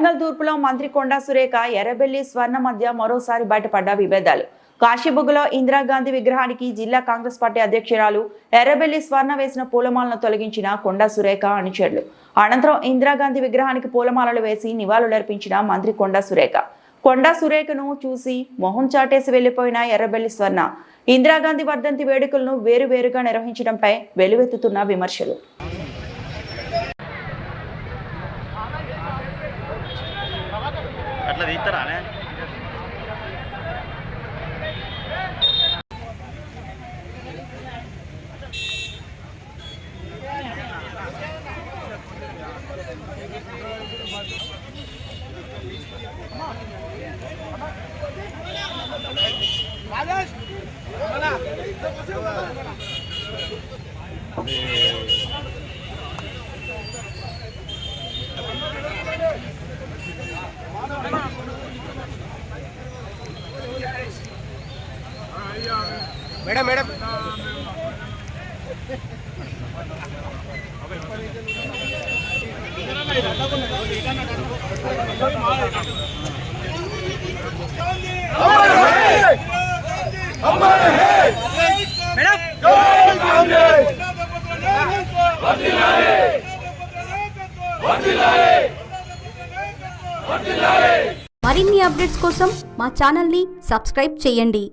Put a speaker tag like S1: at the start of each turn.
S1: వరంగల్ తూర్పులో మంత్రి కొండా సురేఖ ఎర్రబెల్లి స్వర్ణ మధ్య మరోసారి బయటపడ్డ విభేదాలు. కాశీబుగ్గలో ఇందిరాగాంధీ విగ్రహానికి జిల్లా కాంగ్రెస్ పార్టీ అధ్యక్షురాలు ఎర్రబెల్లి స్వర్ణ వేసిన పూలమాలను తొలగించిన కొండా సురేఖ అనుచరులు. అనంతరం ఇందిరాగాంధీ విగ్రహానికి పూలమాలలు వేసి నివాళులర్పించిన మంత్రి కొండా సురేఖను చూసి మొహం చాటేసి వెళ్లిపోయిన ఎర్రబెల్లి స్వర్ణ ఇందిరాగాంధీ వర్ధంతి వేడుకలను వేరువేరుగా నిర్వహించడంపై వెలువెత్తుతున్న విమర్శలు.
S2: అట్లా తీస్తారానే మేడం మేడం
S3: మరిన్ని అప్డేట్స్ కోసం మా ఛానల్ని సబ్స్క్రైబ్ చేయండి.